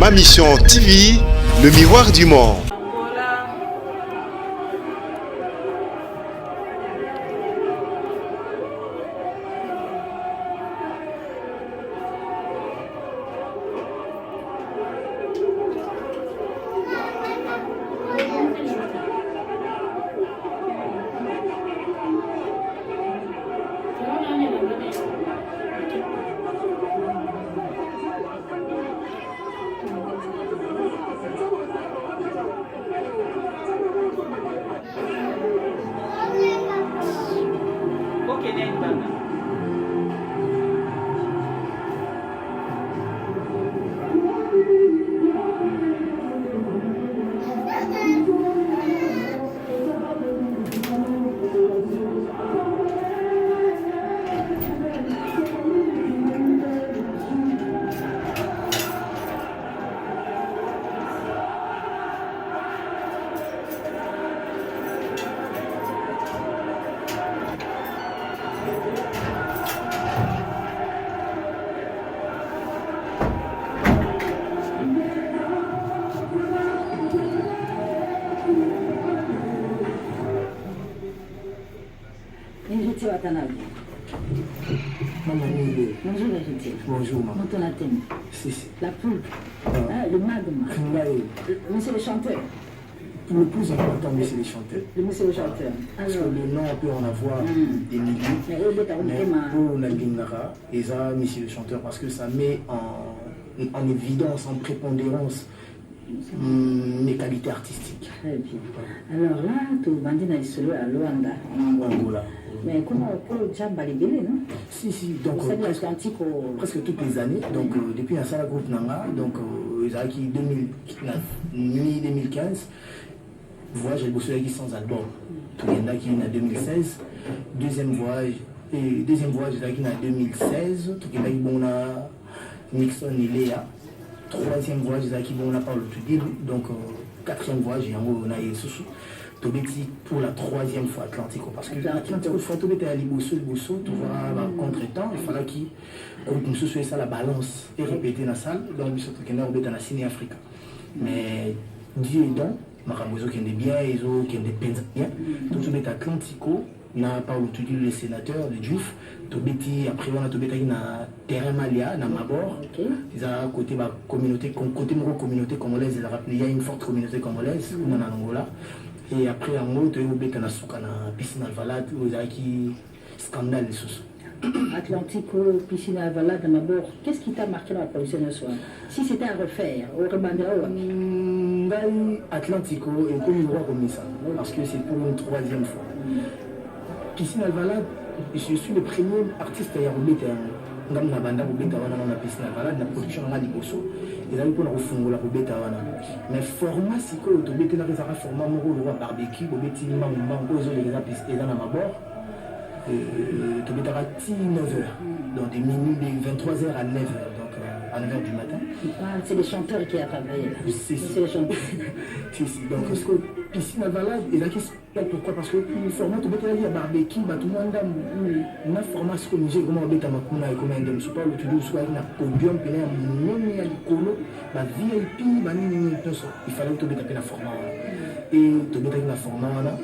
Ma Mission TV, le miroir du monde. Bonjour, maman. La poule, le magma. Monsieur le chanteur. Le plus important, monsieur le chanteur. Monsieur le chanteur. Parce que le nom, on peut en avoir des milliers. Mais pour Nagingara, et ça, monsieur le chanteur, parce que ça met en évidence, en prépondérance mes qualités artistiques. Très bien. Alors là, tu bandis dans solo à Luanda, en Angola. Mais comment on peut déjà balayer, non? Si, donc presque toutes les années. Donc depuis un seul groupe Nanga, donc ils ont acquis 2015. Voyage, j'ai bossé avec sans album. Tout le monde qui est en 2016. Deuxième voyage, j'ai acquis en 2016. Tout le monde a Nixon et Léa. Troisième voyage, j'ai acquis on a parlé tout début. Donc quatrième voyage, j'ai on a Yesusu. Pour la troisième fois Atlantico, parce que Atlantico, fois tout était à Libosso, tu vois, contre-temps, il fallait qu'il nous soit ça la balance et répéter dans la salle, donc il faut qu'on ait dans la Ciné Africa. Mais Dieu est donc, Marabozo qui est bien, ils ont qui est des bien, tout est Atlantico, on a parlé tout le sénateur, le Diouf, après on a tout na terrain Malia, na Mabor, ils ont côté communauté congolaise, il y a une forte communauté congolaise, on en Angola. Et après, en haut, tu as na piscine Alvalade, vous avez qui scandale les sous. Atlantico, piscine Alvalade, d'abord, qu'est-ce qui t'a marqué dans la production de soir? Si c'était à refaire, au Rebandera Atlantico, et comme il voit comme ça, parce que c'est pour une troisième fois. Piscine Alvalade, je suis le premier artiste à y avoir ngam na banda kobeta wana na piscine Alvalade na production na liboso ezali mpona kofungola kobeta wana mais format sikoyo tobetela ezaka format moko lokola barbecue kobeti mbango ezolekeza eza na mabord tobetaka ti 9h donc des minutes de 23h à 9h donc à 9h du matin. C'est les chanteurs qui a travaillé là. C'est les chanteurs. Donc parce que piscine Alvalade et là qui pourquoi parce que le format tu peux dire barbecue tout le monde a format ce que nous j'ai comment beta makuna et comment ndem super le tudo soit na podium pena moni ya likolo ba VIP ba nini tout ça il fallait que tu beta na format et tu beta na format là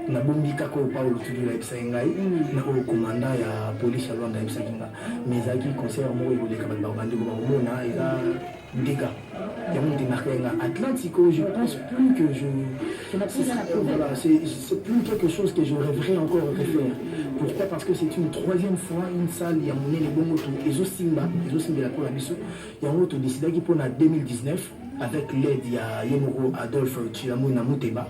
na bombi kako pa le tudo la ibsa ngai na ko commandant ya police ya Rwanda ibsa kinga mais zaki concert mo ko de kabal ba bandi ko mona eza dégâts. Il y a mon démarqué à Atlantico, je pense plus que c'est plus quelque chose que je rêverais encore de faire. Pourquoi? Parce que c'est une troisième fois une salle, il y a mon les bons motos, et Simba la Cola Bisso, il y a un autre décidé qui pour 2019 avec l'aide il y a Yemoro Adolphe Chilamuna Muteba,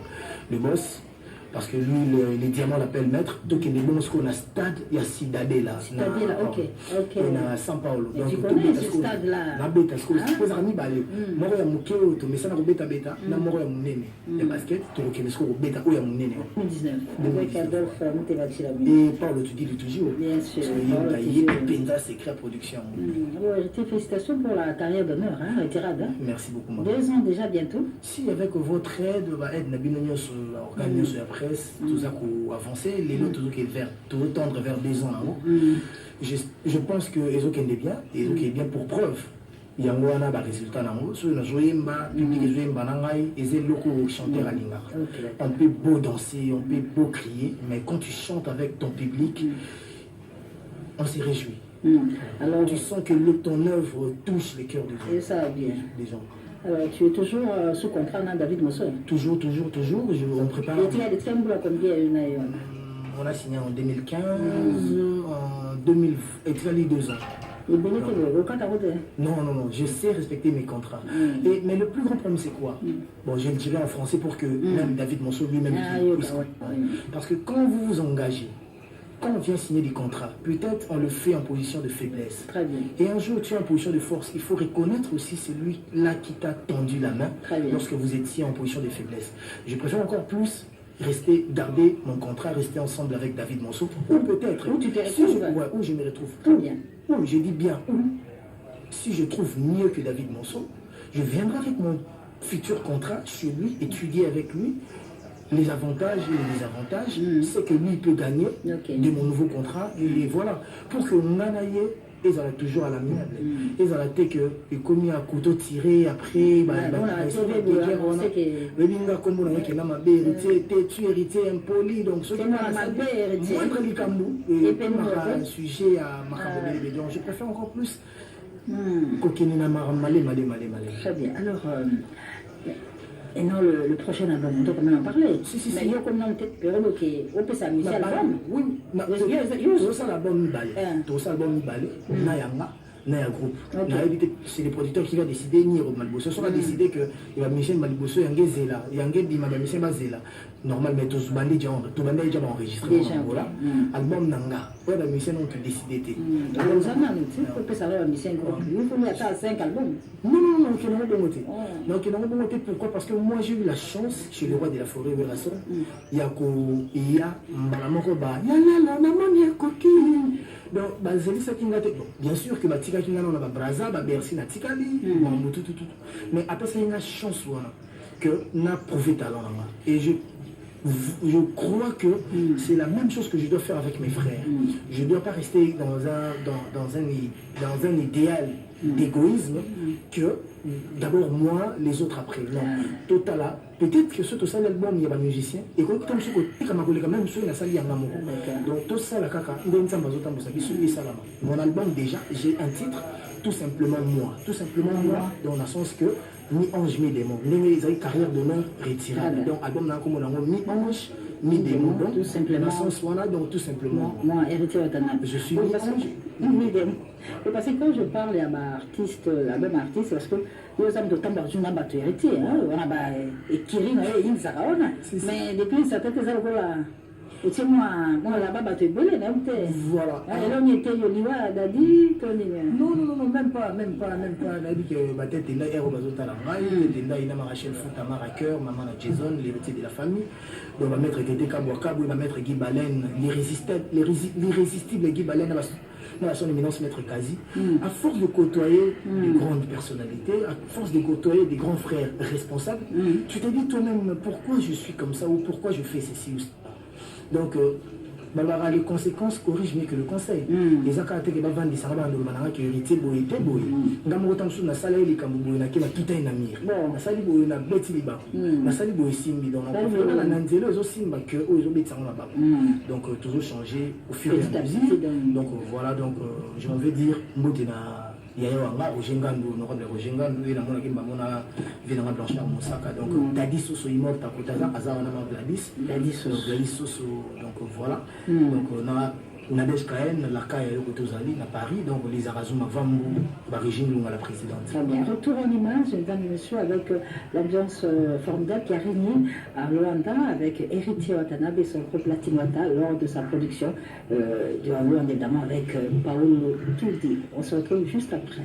le boss. Parce que lui, les diamants l'appellent maître. Donc, il y a des bons qu'on a stade, il y a Cidadela. Cidadela, ok. Il y a São Paulo. Et tu connais ce stade-là? Na beta, parce que je pose un ami, moro ya mukeo, to mais ça na beta beta, na moro ya munene. Le basket, to ke mesko beta o ya munene. 2019. Avec Adolphe Muteba Chilamuna. Et Paul, tu dis toujours. Bien sûr. Il y a Penda Secret Production. Félicitations pour la carrière d'honneur, hein, retirade. Merci beaucoup. 2 ans déjà bientôt. Si, avec votre aide, aide Nabino sur l'organisation après. Tout ça pour avancer, les autres qui tendre vers 2 ans. Je pense que les autres bien, et les autres bien pour preuve. yango wana ba résultat nango so na zoyemba public zoyemba na ngai eze loko chanter à lingara. On peut beau danser, on peut beau crier, mais quand tu chantes avec ton public, on se réjouit. Alors tu sens que ton œuvre touche les cœurs des gens. Des gens. Alors tu es toujours sous contrat dans David Mosso? Toujours. On prépare. Et tu as des trembles combien? On a signé en 2015, en 2000, et tu as les 2 ans. Non, je sais respecter mes contrats. Mais le plus grand problème, c'est quoi? Bon, je le dirai en français pour que même David Mosso lui-même puisse comprendre. Parce que quand vous vous engagez, quand on vient signer des contrats, peut-être on le fait en position de faiblesse. Très bien. Et un jour, tu es en position de force. Il faut reconnaître aussi celui-là qui t'a tendu la main lorsque vous étiez en position de faiblesse. Je préfère encore plus garder mon contrat, rester ensemble avec David Mosso, ou peut-être, où tu te retrouves, où je me retrouve. Très bien. Oui, je dis bien, si je trouve mieux que David Mosso, je viendrai avec mon futur contrat chez lui, étudier avec lui les avantages et les désavantages, c'est que lui peut gagner de mon nouveau contrat, et voilà, pour que nous n'ayons ils ont toujours à l'amiable. Ils ont la tête que commis à couteau tiré après tu héritier impoli donc ce qui un sujet à donc je préfère encore plus très bien. Alors et non, le prochain album, on doit quand même en parler. Si. Mais il y a comme on peut s'amuser à l'album. Oui, l'album Naya Group. C'est les producteurs qui vont décider ni Malbosso. Soit décider que il va Michel Malbosso Yangezela, Yangé Bima Michel Bazela. Normalement, tous bandits tout bandits déjà enregistré. Voilà. Album Nanga. Ouais, Michel on peut décider. Alors ça n'a on peut savoir Michel Group. Il faut mettre à 5 albums. Non, qui n'ont pas monté. Donc ils n'ont pas monté pourquoi? Parce que moi j'ai eu la chance chez le roi de la forêt de la Son. Il y a Mbalamoko Ba. Yala na moni coquille. Donc, bien sûr que Matika Kinga on a Braza, Bercy, Natikali, tout. Mais après ça, il y a une chance que n'a prouvé talent. Et je crois que c'est la même chose que je dois faire avec mes frères. Je ne dois pas rester dans un idéal d'égoïsme que d'abord moi, les autres après. Non, total. Peut-être que ce tout ça l'album il y a un musicien et quand on se côté comme quand même sur la salle il y a un amour. Donc tout ça la caca, mon album déjà j'ai un titre tout simplement moi, dans le sens que ni ange ni démon, ni carrière d'honneur retirée. Donc album n'a comme on ni ange ni démon, donc tout simplement dans ce sens là donc tout simplement moi héritier Watanabe. Je suis ni ange ni démon. Et parce que quand je parle à ma artiste, la même artiste, parce que nous avons d'autant d'argent à battre héritier, on a écrit mais depuis certaines années, et tu moi là-bas, battu bolé, voilà. Alors, on était Yoliwa, Dadi, non, même pas. On a dit que ma tête est là, et il a Rachel Foutama à cœur, maman Jason, l'héritier de la famille. Donc, ma maître était Kabouakabou, ma maître Guy Baleine, l'irrésistible Guy Baleine. Dans son éminence maître Kazi, à force de côtoyer de grandes personnalités, à force de côtoyer des grands frères responsables, tu te dis toi-même pourquoi je suis comme ça ou pourquoi je fais ceci ou cela. Donc, les conséquences corrigent mieux que le conseil. Les accords qui vont vendre des sarabans de manara qui héritier boy était boy. Ngamo autant sous na sala les kamboui na qui na tout un amir. Na sali boy na beti liba. Na sali boy simbi donc on la nanzelo zo simba que eux ils ont beti na baba. Donc toujours changer au fur et à mesure. Donc voilà donc je vais dire mbotina Yayawanga Ojengandu honorable Ojengandu et la mona kimba mona venanga Blanchard Mosaka donc Dadis Soso immorte à Kotaza Azana Gladys Soso donc voilà donc on a Nadège Kaen, la Kaya Yokotozali, à Paris, donc les Arazuma Vambu, Barigine à la présidente. Très bien. Retour en image, mesdames et messieurs, avec l'ambiance formidable qui a régné à Luanda avec Héritier Watanabe et son groupe Latinwata lors de sa production du Luanda, évidemment, avec Paolo Tuldi. On se retrouve juste après.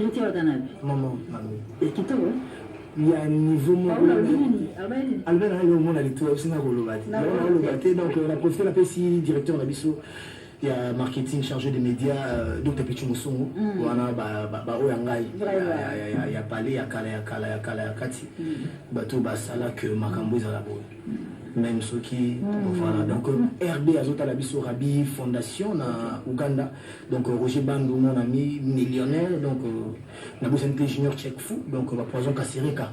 Héritier Watanabe. Maman, mamie. Et qui te voit? Il y a un niveau Albert Albert a eu au monde à l'étoile, c'est un rolobate. Donc on a profité la PCI, directeur de l'Abisso. Il y a marketing chargé des médias, Dr. Pichu Moussongo. Il y a Palais, il y a Kala, il y a Kati. Bateau Basala que Makambo est à la boue. Même ceux qui. Voilà. Donc RB Azota Labisso Rabi Fondation na Ouganda. Donc Roger Bandou, mon ami millionnaire. Donc Naboussente Junior Tchèque Fou. Donc Poison Kassireka.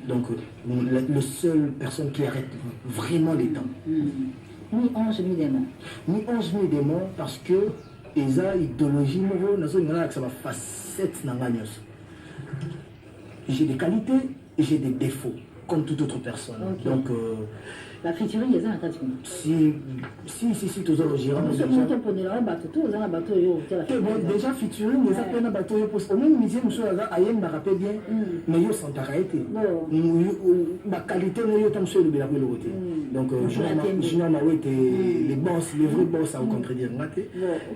Donc le seul personne qui arrête vraiment les temps. Ni ange ni démon. Ni ange ni démon parce que eza idéologie moro nazo ngana que ça va facette na nganyos. J'ai des qualités et j'ai des défauts comme toute autre personne. Okay. Donc la featuring est un cas. Si toujours le gérant déjà featuring les appels à bateau au même musée nous sommes à Ayem ba rappel bien mais yo sont arrêtés la qualité ne yo tam sur le bien le côté donc Junior Mawete les boss les vrais boss à contredire ngaté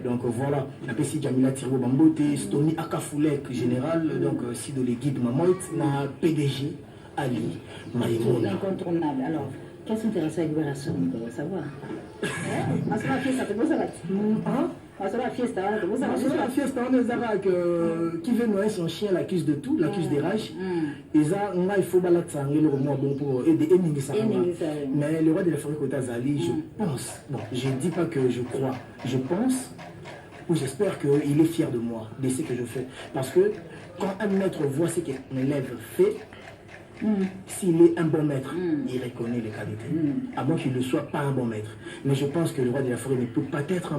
donc voilà la PC Jamila Tirbo Bambote Stony Akafulek général donc si de les guide Mamoit na PDG Ali Maïmoun incontournable. Alors qu'est-ce qui t'intéresse avec Libération? On peut savoir. La fiesta, c'est quoi ça? La fiesta, la fiesta, on est avec qui veut noyer son chien, l'accuse de tout, l'accuse des rages. Et ça, il faut balatrer le remords bon pour aider Emily Sarah. Mais le roi de la forêt Kota Zali, je pense, bon, je ne dis pas que je crois, je pense, ou j'espère qu'il est fier de moi, de ce que je fais. Parce que quand un maître voit ce qu'un élève fait, s'il est un bon maître, il reconnaît les qualités. À moins qu'il ne soit pas un bon maître. Mais je pense que le roi de la forêt ne peut pas être un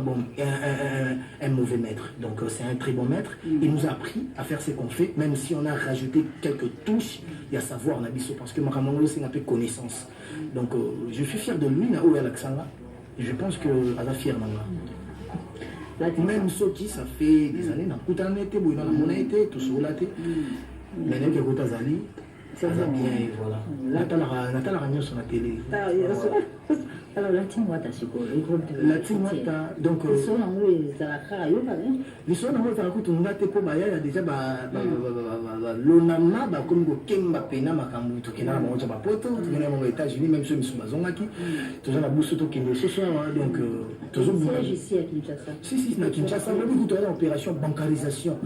mauvais maître. Donc c'est un très bon maître. Il nous a appris à faire ce qu'on fait, même si on a rajouté quelques touches, il y a savoir, Nabiso, parce que Makamangolo, c'est un peu connaissance. Donc je suis fier de lui, Naou Alaksanga. Je pense que Aza fier Nanga. Même Soki, ça fait des années, on a été, on a été, tout ça, mais même que Kota Zali, c'est bien, voilà. Nathalie Ragnon sur la télé. Alors, la team Wata, c'est quoi? Le groupe de la team Wata, donc. Les sons en haut, ils ont la cara, ils ont les sons en haut, ils ont la tepo, il y a déjà l'onama, comme le Kemba Pena, Makamu, Tokena, Manja Poto, Tokena, aux États-Unis, même ceux qui sont Bazongaki, toujours la bousse Tokena, ce soir, donc. Toujours ici à Kinshasa. Si, à Kinshasa, on a vu une opération bancarisation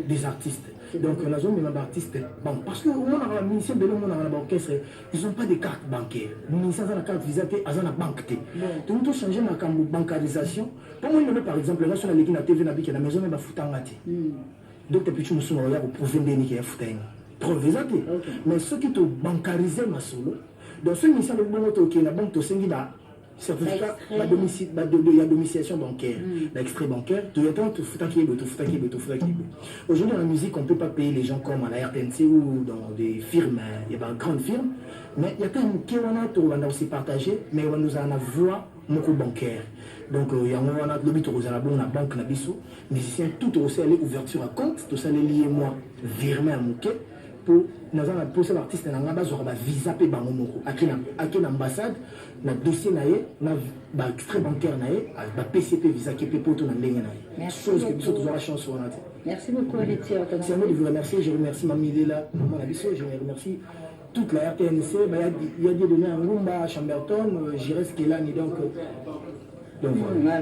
des artistes. Donc, la zone des artistes, bon, parce que le ministère de l'Homme, ils n'ont pas de carte bancaire. Le ministère de la carte visitée, ils ont la banque. Donc, nous avons changé la bancarisation. Pour moi, par exemple, là, sur la TV, la maison, on va foutre en gâté. Donc, tu peux nous dire pour vendre des foutre. Mais ceux qui ont bancarisé ma solo, donc, ce ministère de l'Homme, la banque, tu as certificat de domiciliation bancaire, l'extrait bancaire, aujourd'hui dans la musique on ne peut pas payer les gens comme à la RTNC ou dans des firmes, il y a des grandes firmes, mais il y a quand même qui on a aussi partagé, mais on nous a la voie beaucoup bancaire. Donc il y a un lobby de la banque Nabiso, musicien tout aussi aller ouverture à compte, tout ça les liés moi virement à Mouké. Pour nous avons posé l'artiste dans la base de visa pe bangomoko à l'ambassade na dossier naé na extrait bancaire naé ba PCP visa qui peut poto na ndenge naé chose que nous toujours la chance on a. Merci beaucoup Héritier. C'est à moi de vous remercier, je remercie Mamie Lela, maman Abisso, je remercie toute la RTNC, il y a des données à Ngumba, Chamberton, Jires Kelani donc voilà.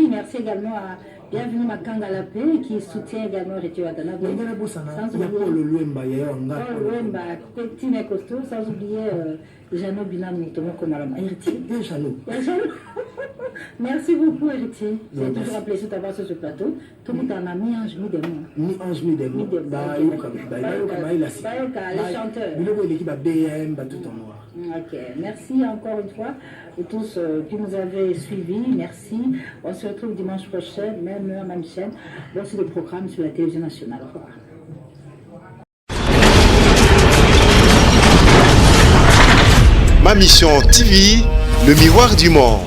Merci également à bienvenue Makanga Lapé qui soutient également Héritier Watanabe. Sans oublier Jeannot Binam Moutomo Komalam. Héritier. Merci beaucoup Héritier. C'est toujours un plaisir d'avoir sur ce plateau. Tout le monde en a mis ange, mis des mots. Mis ange, mis des mots. Les chanteurs. L'équipe BM, tout en noir. Ok, merci encore une fois à tous qui nous avez suivis. Merci. On se retrouve dimanche prochain, même heure, même chaîne. Voici le programme sur la télévision nationale. Au revoir. Ma mission TV, le miroir du monde.